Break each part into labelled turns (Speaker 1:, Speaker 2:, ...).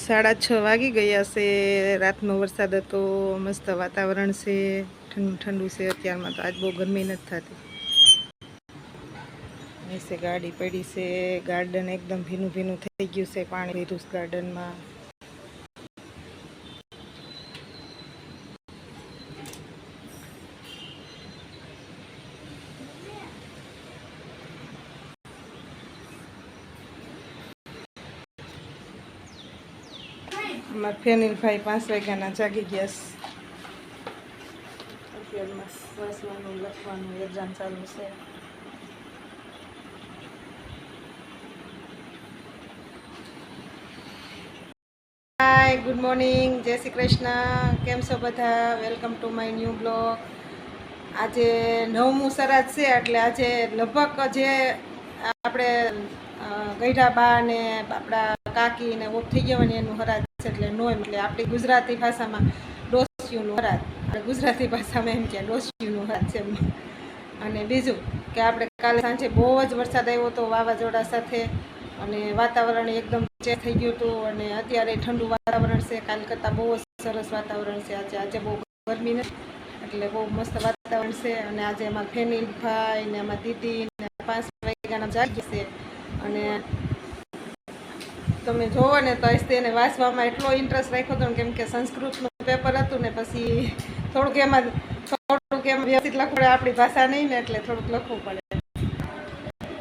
Speaker 1: 6:30 વાગી ગયા છે। રાતનો વરસાદ હતો, મસ્ત વાતાવરણ છે, ઠંડુ ઠંડુ છે। અત્યારમાં તો આજ બહુ ગરમી નથી થતી। નીચે ગાડી પડી છે, ગાર્ડન એકદમ ભીનું ભીનું થઈ ગયું છે, પાણી ભર્યું છે ગાર્ડનમાં। અમારા ફેનિલભાઈ 5 વાગ્યાના જાગી ગયા છે। અત્યારમાં વાંચવાનું લખવાનું એક્ઝામ ચાલુ છે। હાય, ગુડ મોર્નિંગ, જય શ્રી કૃષ્ણ। કેમ છો બધા? Welcome to my new blog. આજે 9મું શ્રાદ્ધ છે, એટલે આજે લગભગ જે આપણે ગઈઢા બા ને આપણા કાકી ને ઓફ થઈ ગયા ને એનું શ્રાદ્ધ છે, એટલે નોમ, એટલે આપણી ગુજરાતી ભાષામાં ડોસિયુંનું શ્રાદ્ધ, ગુજરાતી ભાષામાં એમ કે ડોસિયુંનું શ્રાદ્ધ છે। અને બીજું કે આપણે કાલે સાંજે બહુ જ વરસાદ આવ્યો હતો, વાવાઝોડા સાથે, અને વાતાવરણ એકદમ ચેન્જ થઈ ગયું હતું, અને અત્યારે ઠંડુ વાતાવરણ છે। કાલ કરતાં બહુ સરસ વાતાવરણ છે। આજે બહુ ગરમી નથી, એટલે બહુ મસ્ત વાતાવરણ છે। અને આજે એમાં ફેનિલભાઈ ને એમાં દીદી ને 5 વાગ્યાના જાગી છે। અને તમે જોવો ને તો એને વાંચવામાં એટલો ઇન્ટરેસ્ટ રાખ્યો હતો ને, કેમ કે સંસ્કૃતનું પેપર હતું ને, પછી થોડુંક એમ વ્યવસ્થિત લખવું પડે, આપણી ભાષા નહીં ને, એટલે થોડુંક લખવું પડે।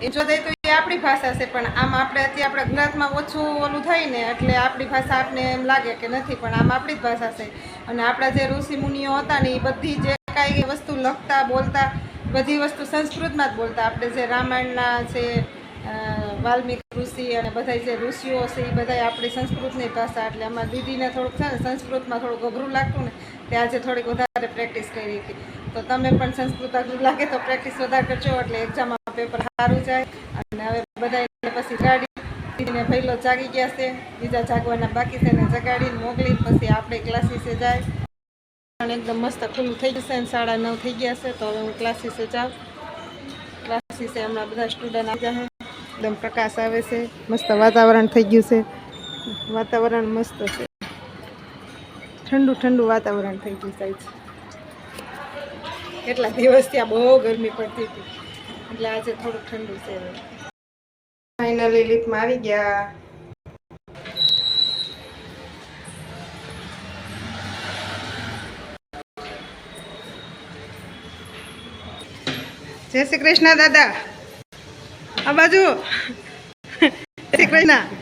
Speaker 1: એ જો દે તો એ આપણી ભાષા છે, પણ આમ આપણે અત્યારે આપણા ગુજરાતમાં ઓછું ઓલું થાય ને, એટલે આપણી ભાષા આપને એમ લાગે કે નથી, પણ આમ આપણી જ ભાષા છે। અને આપણા જે ઋષિ મુનિઓ હતા ને, એ બધી જે કાંઈ વસ્તુ લખતા બોલતા બધી વસ્તુ સંસ્કૃતમાં જ બોલતા। આપણે જે રામાયણના છે, વાલ્મીકી ઋષિ અને બધા જે ઋષિઓ છે, એ બધા આપણી સંસ્કૃતની ભાષા, એટલે આમાં દીદીને થોડુંક છે ને સંસ્કૃતમાં થોડુંક અઘરું લાગતું ને, તે આજે થોડીક વધારે પ્રેક્ટિસ કરી હતી। તો તમે પણ સંસ્કૃત અઘરું લાગે તો પ્રેક્ટિસ વધારે કરજો, એટલે એક્ઝામમાં પેપર સારું જાય। અને હવે બધા પછી ગાડીને ભઈલો જાગી ગયા છે, બીજા જાગવાના બાકી છે, ને જગાડીને મોકલી પછી આપણે ક્લાસીસે જાય। એકદમ મસ્ત ખુલ્લું થઈ જશે ને 9:30 થઈ ગયા છે, તો હવે હું ક્લાસીસે જાઉં। ક્લાસીસે હમણાં બધા સ્ટુડન્ટ આવી જશે, એકદમ પ્રકાશ આવે છે, મસ્ત વાતાવરણ થઈ ગયું છે, વાતાવરણ મસ્ત છે, ઠંડુ ઠંડુ વાતાવરણ થઈ ગયું છે। કેટલા દિવસ ત્યાં બહુ ગરમી પડતી હતી, એટલે આજે થોડુંક ઠંડુ છે। ફાઇનલી લિફ્ટમાં આવી ગયા। જય શ્રી કૃષ્ણ દાદા, આ બાજુ જય શ્રી કૃષ્ણ।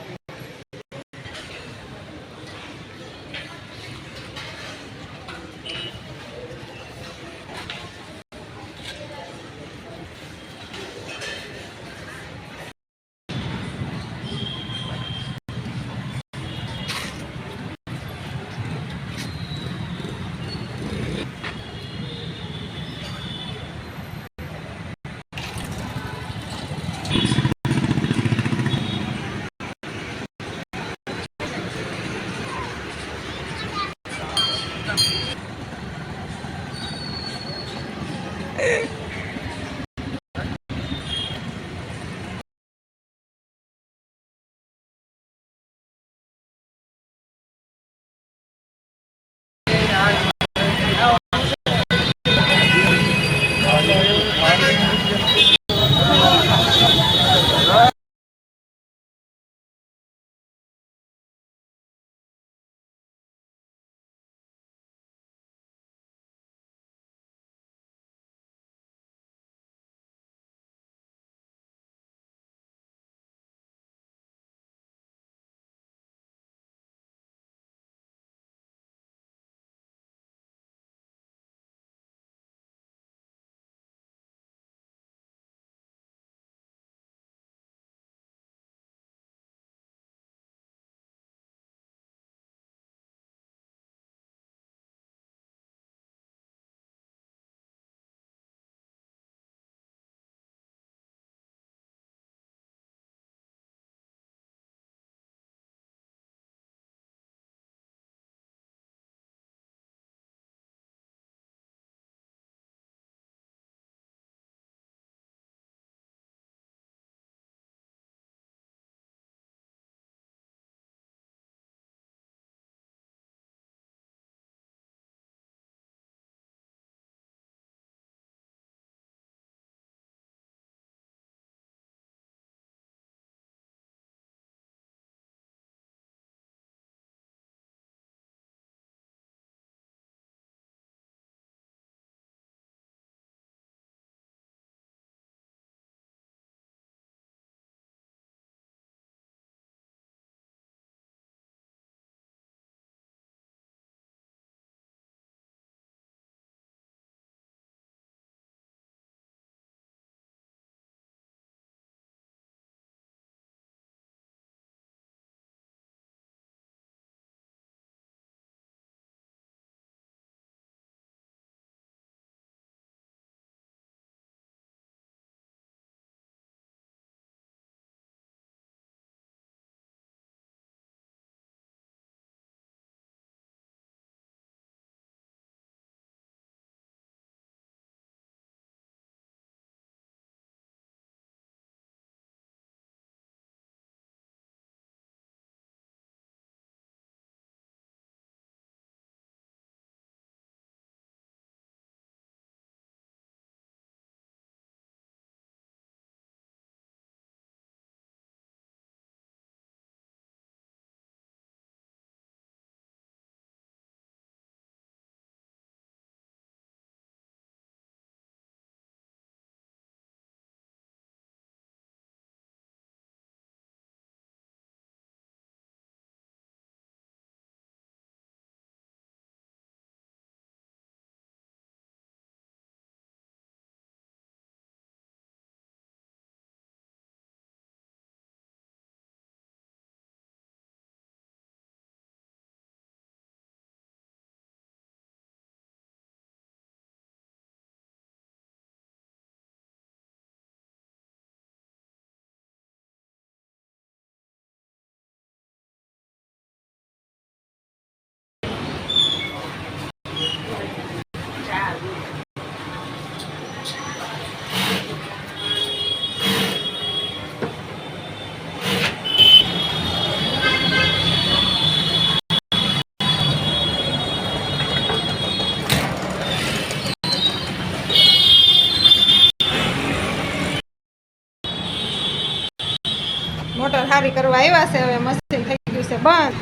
Speaker 1: સારું આવ્યા છે. હવે મશીન થઈ ગયું છે બંધ.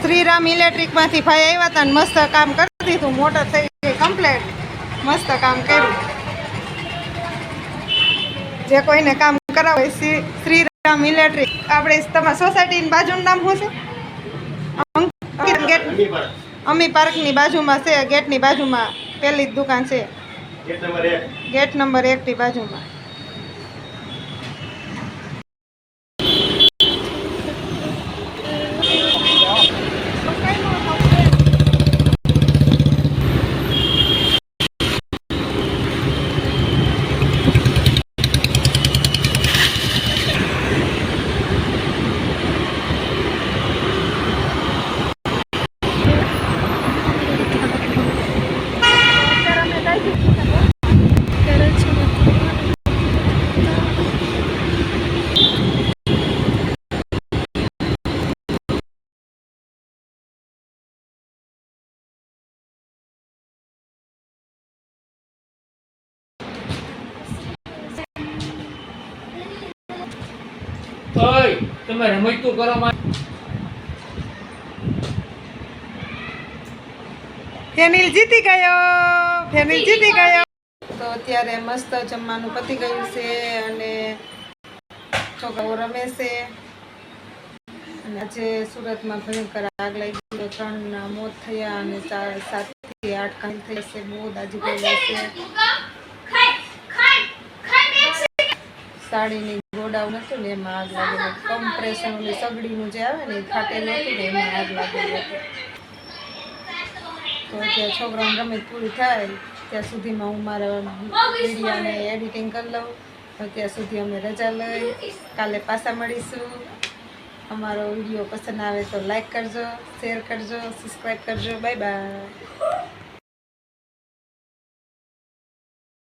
Speaker 1: શ્રીરામ ઇલેક્ટ્રિકમાંથી ભાઈ આવ્યા હતા ને મસ્ત કામ કરી દીધું. મોટર થઈ ગઈ કમ્પ્લીટ. મસ્ત કામ કર્યું. જે કોઈને કામ કરાવે શ્રીરામ ઇલેક્ટ્રિક. આપણે તમારા સોસાયટીની બાજુનું નામ શું છે? ગેટ અમી પાર્કની બાજુમાં છે. ગેટની બાજુમાં પહેલી જ દુકાન છે. ગેટ નંબર 1 ની બાજુમાં.
Speaker 2: તમે રમતું કરો
Speaker 1: ફેનિલ જીતી ગયો. ફેનિલ જીતી ગયો. તો અત્યારે મસ્ત જમવાનું પતી ગયું છે અને છોકરાઓ રમે છે. અને આજે સુરતમાં ભયંકર આગ લાગી ગઈ. 3 ના મોત થયા અને 7 થી 8 કામ થઈ છે. બહુ દાજી ગયેલા છે. સાડીની ગોડાઉન હતું ને એમાં આગ લાગેલી. કમ્પ્રેશન ઓલી સગડીનું જે આવે ને એ ફાટેલું હતું ને એમાં આગ લાગેલી હતી. તો ત્યાં છોકરાઓને રમત પૂરી થાય ત્યાં સુધીમાં હું મારા વિડીયોને એડિટિંગ કરી લઉં. તો ત્યાં સુધી અમે રજા લઈ. કાલે પાછા મળીશું. અમારો વિડીયો પસંદ આવે તો લાઈક કરજો, શેર કરજો, સબસ્ક્રાઈબ કરજો. Bye bye.